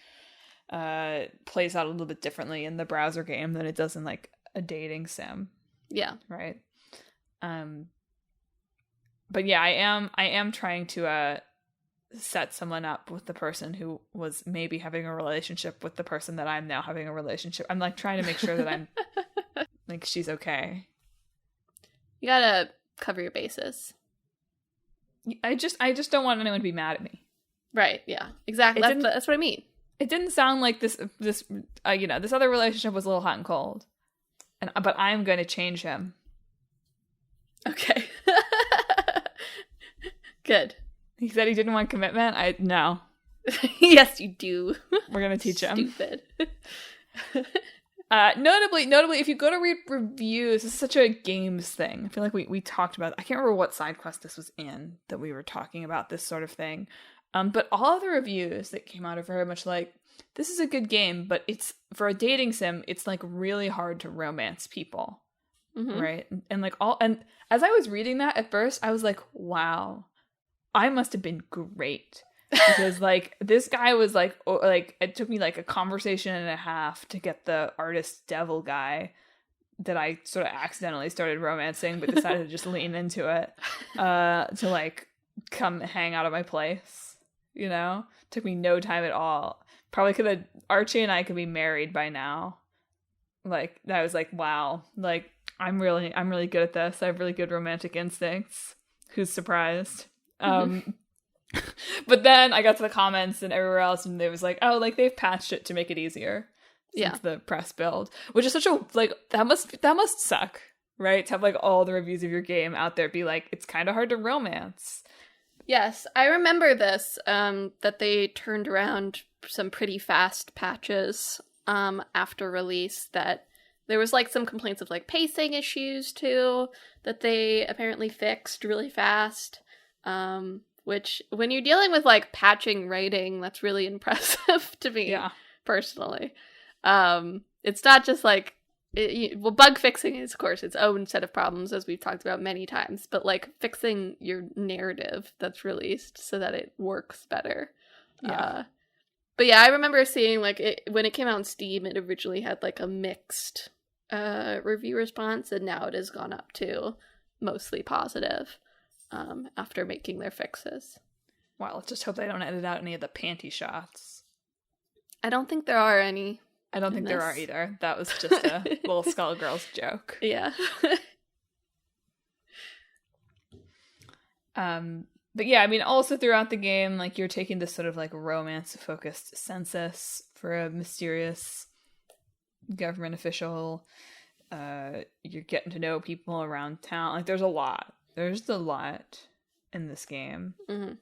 plays out a little bit differently in the browser game than it does in like a dating sim. Yeah. Right. But yeah, I am trying to set someone up with the person who was maybe having a relationship with the person that I'm now having a relationship. I'm like trying to make sure that I'm like she's okay. You gotta cover your bases. I just don't want anyone to be mad at me. Right, yeah. Exactly. That's what I mean. It didn't sound like this this other relationship was a little hot and cold. But I'm going to change him. Okay. Good. He said he didn't want commitment. No. Yes, you do. We're going to teach him. Stupid. Notably, if you go to read reviews, this is such a games thing. I feel like we talked about, I can't remember what side quest this was in that we were talking about this sort of thing. But all of the reviews that came out are very much like, this is a good game, but it's for a dating sim, it's like really hard to romance people. Mm-hmm. Right? And as I was reading that at first, I was like, wow, I must have been great. Because like this guy was like it took me like a conversation and a half to get the artist devil guy that I sort of accidentally started romancing, but decided to just lean into it to like come hang out at my place. Took me no time at all. Probably could have, Archie and I could be married by now. Like I was like, wow, like I'm really good at this. I have really good romantic instincts. Who's surprised? But then I got to the comments and everywhere else, and it was like, oh, like they've patched it to make it easier since the press build, which is such a like that must suck, right? To have like all the reviews of your game out there be like, it's kind of hard to romance. Yes, I remember this, that they turned around some pretty fast patches after release, that there was like some complaints of like pacing issues too, that they apparently fixed really fast, which when you're dealing with like patching writing, that's really impressive to me personally. It's not just like, bug fixing is, of course, its own set of problems, as we've talked about many times, but like fixing your narrative that's released so that it works better. Yeah. But yeah, I remember seeing like when it came out on Steam, it originally had like a mixed review response, and now it has gone up to mostly positive after making their fixes. Well, let's just hope they don't edit out any of the panty shots. I don't think there are any. I don't think there are either. That was just a little Skullgirls joke. Yeah. But yeah, I mean, also throughout the game, like, you're taking this sort of, like, romance-focused census for a mysterious government official. You're getting to know people around town. Like, there's a lot. There's a lot in this game. Mm-hmm.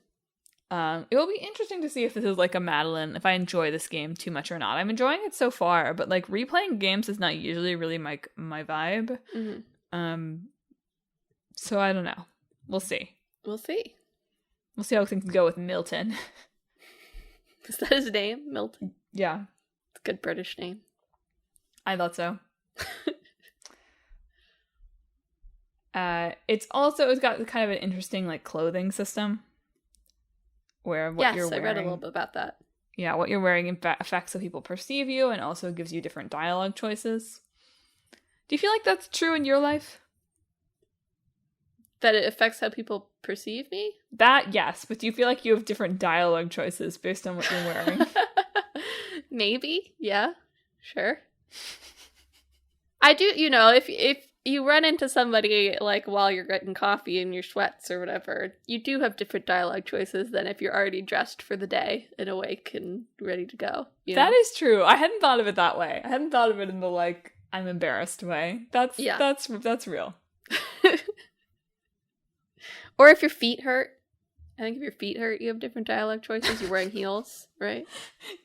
It will be interesting to see if this is like a Madelyn, if I enjoy this game too much or not. I'm enjoying it so far, but like replaying games is not usually really my vibe. Mm-hmm. So I don't know. We'll see. We'll see. We'll see how things go with Milton. Is that his name? Milton? Yeah. It's a good British name. I thought so. It's got kind of an interesting like clothing system. Where what you're wearing. I read a little bit about that. Yeah, what you're wearing affects how people perceive you, and also gives you different dialogue choices. Do you feel like that's true in your life? That it affects how people perceive me? That, yes, but do you feel like you have different dialogue choices based on what you're wearing? Maybe, yeah, sure. I do, if you run into somebody, like, while you're getting coffee in your sweats or whatever, you do have different dialogue choices than if you're already dressed for the day and awake and ready to go. That is true. I hadn't thought of it that way. I hadn't thought of it in the, like, I'm embarrassed way. That's real. Or if your feet hurt. I think if your feet hurt, you have different dialogue choices. You're wearing heels, right?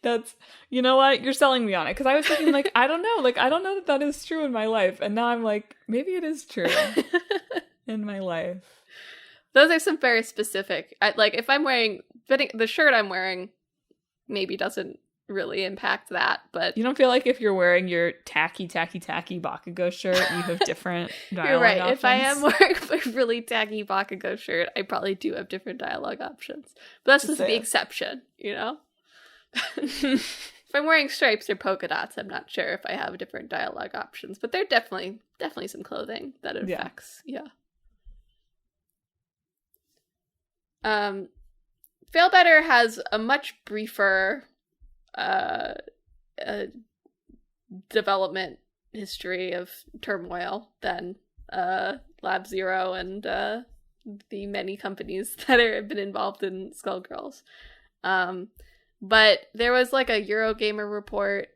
That's, you know what? You're selling me on it. Because I was thinking, like, I don't know. Like, I don't know that is true in my life. And now I'm like, maybe it is true in my life. Those are some very specific. If I'm wearing, the shirt I'm wearing maybe doesn't really impact that. But you don't feel like if you're wearing your tacky Bakugo shirt, you have different dialogue You're right. options? If I am wearing a really tacky Bakugo shirt, I probably do have different dialogue options. But that's just the exception, If I'm wearing stripes or polka dots, I'm not sure if I have different dialogue options. But there are definitely some clothing that it affects. Yeah. Fail Better has a much briefer development history of turmoil than Lab Zero and the many companies that have been involved in Skullgirls. But there was like a Eurogamer report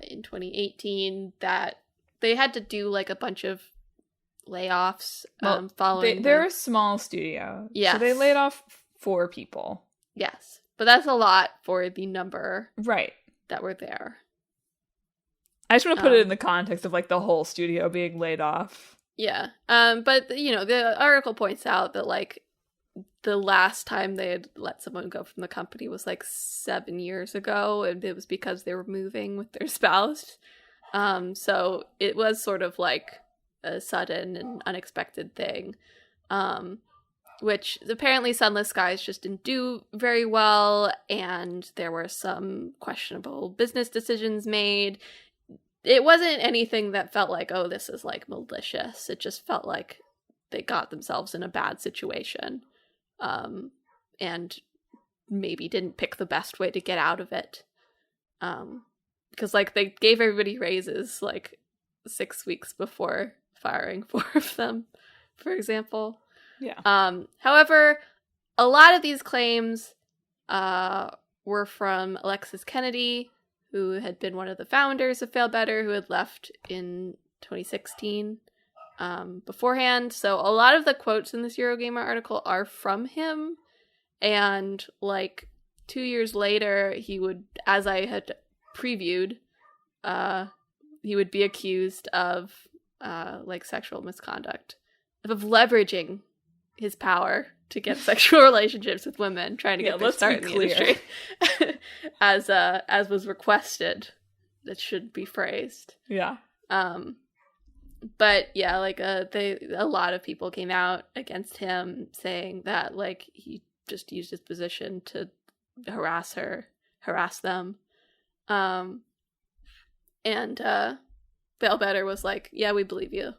in 2018 that they had to do like a bunch of layoffs following. They're a small studio. Yes. So they laid off 4 people. Yes. But that's a lot for the number that were there. I just want to put it in the context of like the whole studio being laid off. Yeah. But the article points out that like the last time they had let someone go from the company was like 7 years ago, and it was because they were moving with their spouse. So it was sort of like a sudden and unexpected thing. Which apparently Sunless Skies just didn't do very well, and there were some questionable business decisions made. It wasn't anything that felt like, oh, this is like malicious. It just felt like they got themselves in a bad situation, and maybe didn't pick the best way to get out of it. Because like they gave everybody raises like 6 weeks before firing 4 of them, for example. Yeah. However, a lot of these claims were from Alexis Kennedy, who had been one of the founders of Fail Better, who had left in 2016 beforehand. So a lot of the quotes in this Eurogamer article are from him. And like 2 years later, he would, as I had previewed, he would be accused of like sexual misconduct, of leveraging his power to get sexual relationships with women, trying to get their start in the industry, as was requested. That should be phrased. Yeah. But yeah, like a lot of people came out against him, saying that like he just used his position to harass them. And Fail Better was like, yeah, we believe you.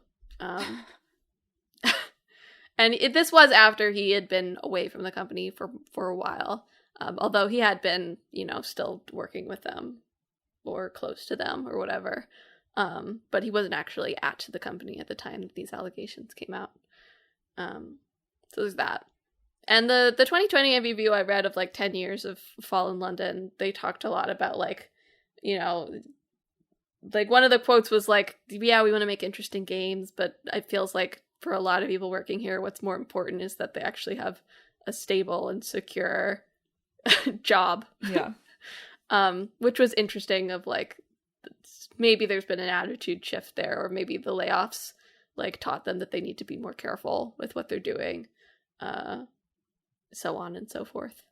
And this was after he had been away from the company for a while, although he had been, still working with them or close to them or whatever. But he wasn't actually at the company at the time that these allegations came out. So there's that. And the 2020 review I read of like 10 years of Fall in London, they talked a lot about like, like one of the quotes was like, yeah, we want to make interesting games, but it feels like for a lot of people working here, what's more important is that they actually have a stable and secure job. Yeah. Which was interesting of like, maybe there's been an attitude shift there, or maybe the layoffs like taught them that they need to be more careful with what they're doing, so on and so forth.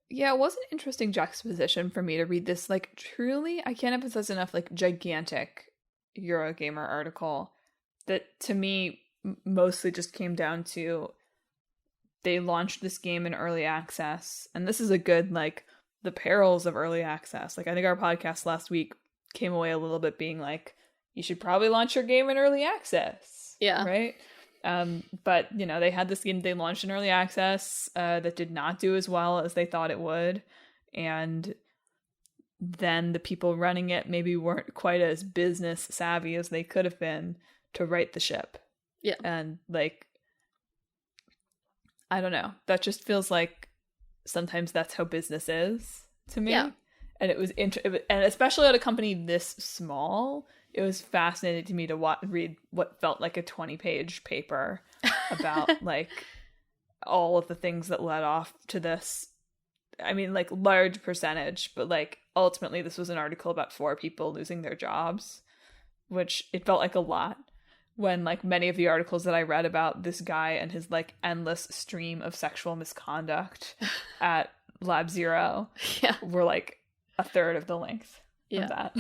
Yeah, it was an interesting juxtaposition for me to read this, like, truly, I can't emphasize enough, like, gigantic Eurogamer article that, to me, mostly just came down to they launched this game in early access, and this is a good, like, the perils of early access. Like, I think our podcast last week came away a little bit being like, you should probably launch your game in early access. Yeah. Right? But, they had this game they launched in early access that did not do as well as they thought it would. And then the people running it maybe weren't quite as business savvy as they could have been to right the ship. Yeah. And, like, I don't know. That just feels like sometimes that's how business is to me. Yeah. And it was and especially at a company this small, it was fascinating to me to read what felt like a 20-page paper about like all of the things that led off to this. I mean, like, large percentage, but like ultimately this was an article about 4 people losing their jobs, which it felt like a lot, when like many of the articles that I read about this guy and his like endless stream of sexual misconduct at Lab Zero were like a third of the length of that.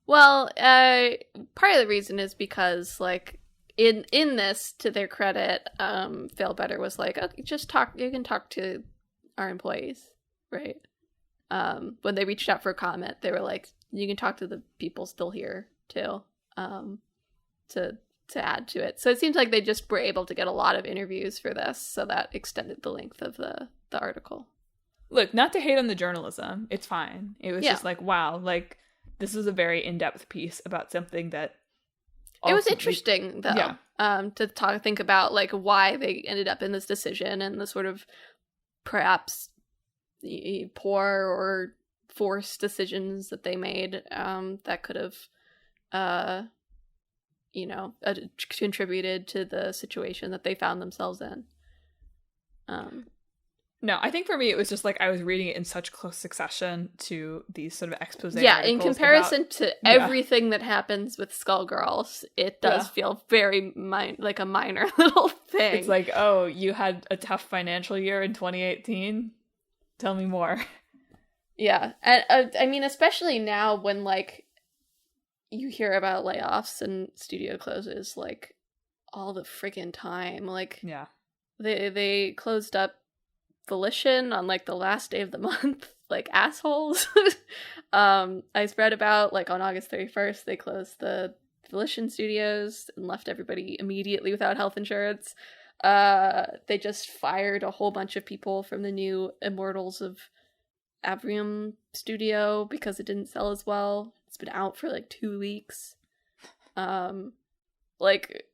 Well, part of the reason is because, like, in this, to their credit, Fail Better was like, okay, you can talk to our employees, right? When they reached out for a comment, they were like, you can talk to the people still here, too, to add to it. So it seems like they just were able to get a lot of interviews for this, so that extended the length of the article. Look, not to hate on the journalism, it's fine. It was just like, wow, like, this is a very in-depth piece about something that it was interesting, though, to think about, like, why they ended up in this decision and the sort of perhaps poor or forced decisions that they made that could have, contributed to the situation that they found themselves in. No, I think for me it was just like I was reading it in such close succession to these sort of expose. Yeah, in comparison to everything that happens with Skullgirls, it does feel very like a minor little thing. It's like, oh, you had a tough financial year in 2018? Tell me more. Yeah, and I mean, especially now when like you hear about layoffs and studio closes like all the freaking time. Like, yeah, they closed up Volition on like the last day of the month, like assholes. I read about like on August 31st they closed the Volition studios and left everybody immediately without health insurance. They just fired a whole bunch of people from the new Immortals of Avrium studio because it didn't sell as well. It's been out for like 2 weeks. Like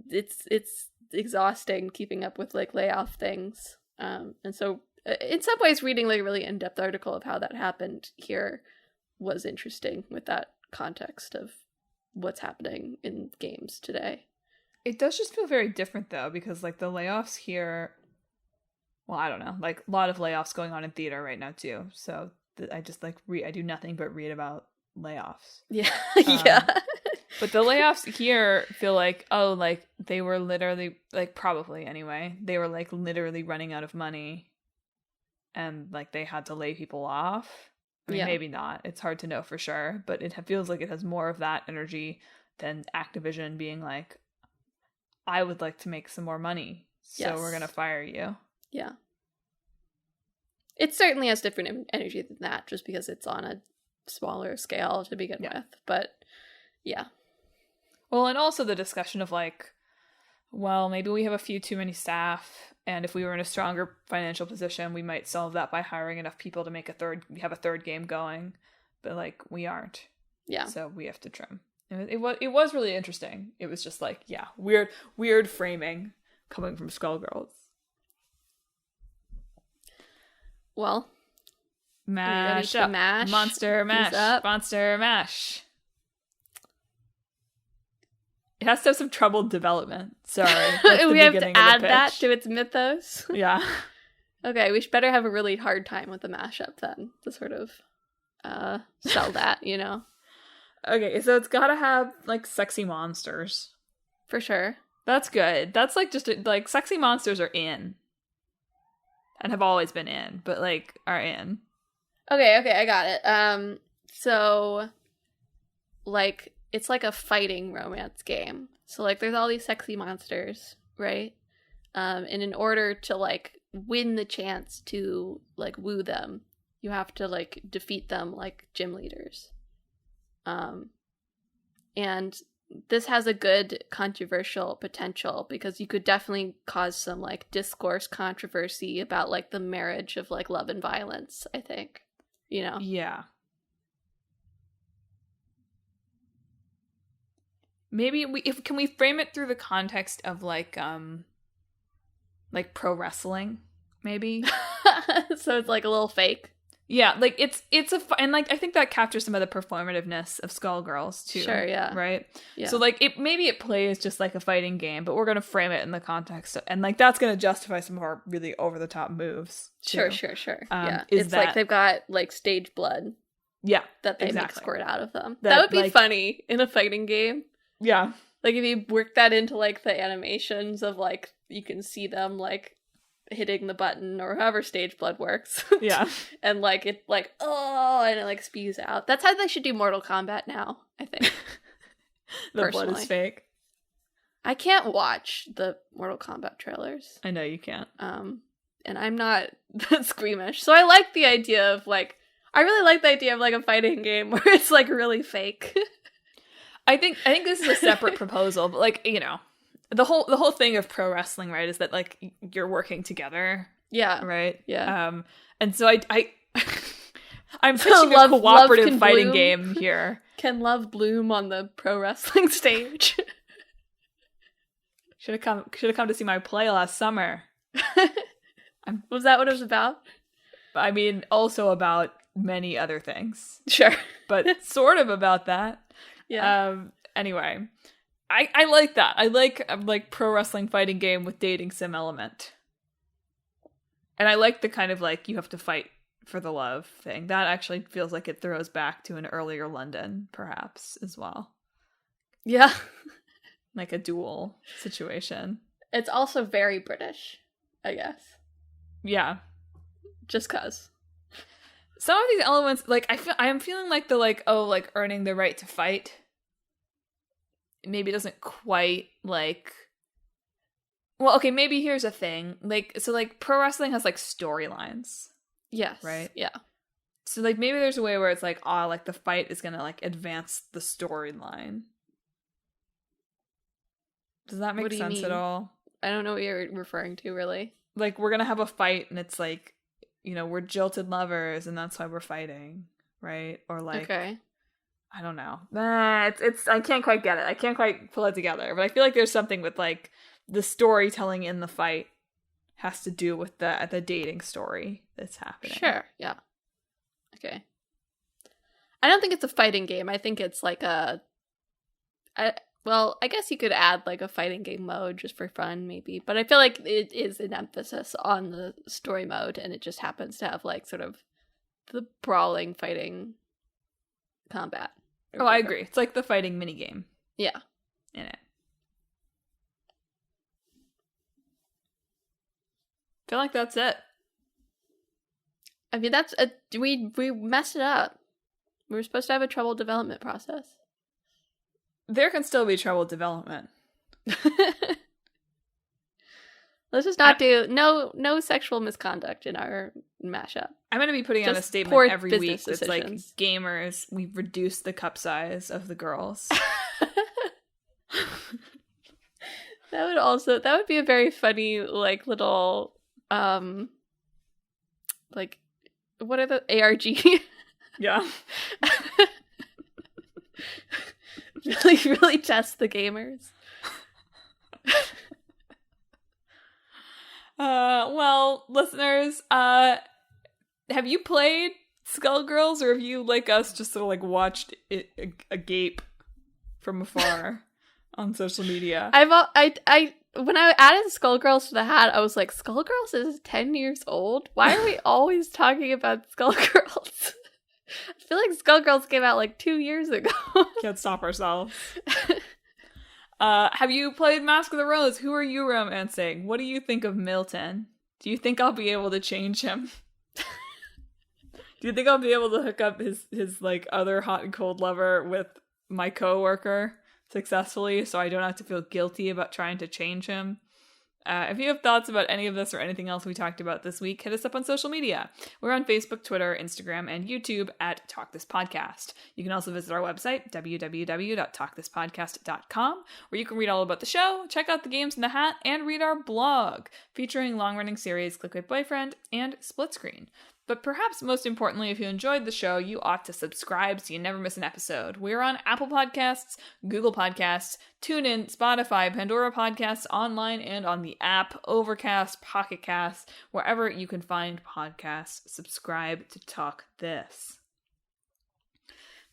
it's exhausting keeping up with like layoff things. And so in some ways reading like a really in-depth article of how that happened here was interesting with that context of what's happening in games today. It does just feel very different though, because like the layoffs here, well, I don't know, like a lot of layoffs going on in theater right now too. So I just like I do nothing but read about layoffs. Yeah. Yeah. But the layoffs here feel like, oh, like they were literally, like probably anyway, they were like literally running out of money and like they had to lay people off. I mean, maybe not. It's hard to know for sure, but it feels like it has more of that energy than Activision being like, I would like to make some more money, so we're going to fire you. Yeah. It certainly has different energy than that, just because it's on a smaller scale to begin with, but yeah. Well, and also the discussion of like, well, maybe we have a few too many staff, and if we were in a stronger financial position, we might solve that by hiring enough people to make have a third game going, but like we aren't. Yeah. So we have to trim. It was really interesting. It was just like, yeah, weird framing coming from Skullgirls. Well, mash up. Monster mash. Monster mash. It has to have some troubled development. Sorry. We have to add that to its mythos. Yeah. Okay, we should better have a really hard time with the mashup then to sort of sell that, you know? Okay, so it's gotta have, like, sexy monsters. For sure. That's good. That's, like, just, like, sexy monsters are in. And have always been in, but, like, are in. Okay, I got it. So, like, it's like a fighting romance game. So, like, there's all these sexy monsters, right? And in order to, like, win the chance to, like, woo them, you have to, like, defeat them like gym leaders. And this has a good controversial potential because you could definitely cause some like discourse controversy about like the marriage of like love and violence, I think, you know? Yeah. Maybe can we frame it through the context of like pro wrestling, So it's like a little fake. Yeah, like it's and like I think that captures some of the performativeness of Skullgirls too. Sure, yeah. Right? Yeah. So like it plays just like a fighting game, but we're going to frame it in the context and like that's going to justify some more really over the top moves. Too. Sure. Yeah. It's like they've got like stage blood. Yeah. That they make squirt out of them. That would be like, funny in a fighting game. Yeah. Like if you work that into like the animations of like you can see them like hitting the button or however stage blood works. Yeah. And like it like and it like spews out. That's how they should do Mortal Kombat now, I think. The blood is fake. I can't watch the Mortal Kombat trailers. I know you can't. And I'm not that squeamish. So I like the idea of like I really like the idea of like a fighting game where it's like really fake. I think this is a separate proposal, but like, you know, the whole thing of pro wrestling, right, is that like you're working together. Yeah. Right? Yeah. And so I'm pitching a cooperative fighting game here. Can love bloom on the pro wrestling stage? Should have come to see my play last summer. Was that what it was about? I mean, also about many other things. Sure. But sort of about that. Yeah. Anyway, I like that. I like pro wrestling fighting game with dating sim element. And I like the kind of like you have to fight for the love thing. That actually feels like it throws back to an earlier London, perhaps, as well. Yeah. Like a duel situation. It's also very British, I guess. Yeah. Just 'cause. Some of these elements, like, I am feeling like the, like, like, earning the right to fight maybe doesn't quite, like... Well, okay, maybe here's a thing. Like, so, like, pro wrestling has, like, storylines. Yes. Right? Yeah. So, like, maybe there's a way where it's like, like, the fight is gonna, like, advance the storyline. Does that make sense at all? I don't know what you're referring to, really. Like, we're gonna have a fight, and it's like, you know, we're jilted lovers, and that's why we're fighting, right? Or like, okay. I don't know. It's I can't quite get it. I can't quite pull it together. But I feel like there's something with like the storytelling in the fight has to do with the dating story that's happening. Sure, yeah. Okay. I don't think it's a fighting game. I think it's like I guess you could add like a fighting game mode just for fun, maybe. But I feel like it is an emphasis on the story mode, and it just happens to have like sort of the brawling, fighting combat. Oh, I agree. It's like the fighting minigame. Yeah. In it. I feel like that's it. I mean, we messed it up. We were supposed to have a troubled development process. There can still be troubled development. Let's just not do no sexual misconduct in our mashup. I'm going to be putting out a statement every week that's like, gamers, we've reduced the cup size of the girls. That would be a very funny, like, little, like, what are the ARG? Yeah. really test the gamers. Well, listeners, have you played Skullgirls, or have you, like us, just sort of like watched it agape from afar on social media? When I added Skullgirls to the hat, I was like, Skullgirls is 10 years old? Why are we always talking about Skullgirls? I feel like Skullgirls came out like 2 years ago. Can't stop ourselves. Have you played Mask of the Rose? Who are you romancing? What do you think of Milton? Do you think I'll be able to change him? Do you think I'll be able to hook up his like other hot and cold lover with my coworker successfully, so I don't have to feel guilty about trying to change him? If you have thoughts about any of this or anything else we talked about this week, hit us up on social media. We're on Facebook, Twitter, Instagram, and YouTube at Talk This Podcast. You can also visit our website, www.talkthispodcast.com, where you can read all about the show, check out the games in the hat, and read our blog, featuring long-running series Clickbait Boyfriend and Split Screen. But perhaps most importantly, if you enjoyed the show, you ought to subscribe so you never miss an episode. We're on Apple Podcasts, Google Podcasts, TuneIn, Spotify, Pandora Podcasts, online and on the app, Overcast, Pocket Casts, wherever you can find podcasts. Subscribe to Talk This.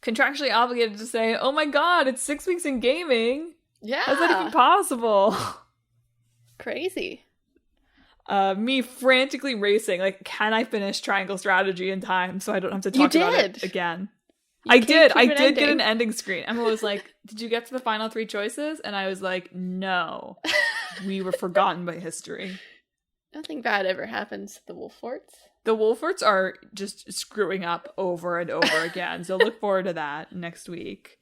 Contractually obligated to say, oh my god, it's 6 weeks in gaming. Yeah. How's that even possible? Crazy. Me frantically racing, like, can I finish Triangle Strategy in time so I don't have to talk about it again? I did get an ending screen. Emma was like, did you get to the final 3 choices? And I was like, no. We were forgotten by history. Nothing bad ever happens to the Wolforts. The Wolforts are just screwing up over and over again, so look forward to that next week.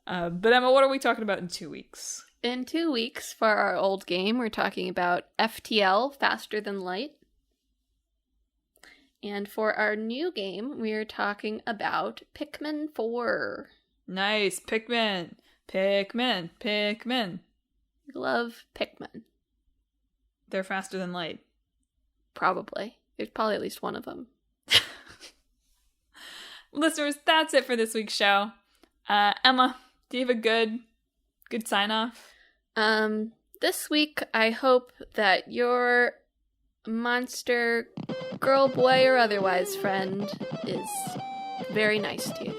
But Emma, what are we talking about in 2 weeks? In 2 weeks, for our old game, we're talking about FTL, Faster Than Light. And for our new game, we're talking about Pikmin 4. Nice. Pikmin. I love Pikmin. They're faster than light. Probably. There's probably at least one of them. Listeners, that's it for this week's show. Emma, do you have a good sign off? This week, I hope that your monster girl, boy, or otherwise friend is very nice to you.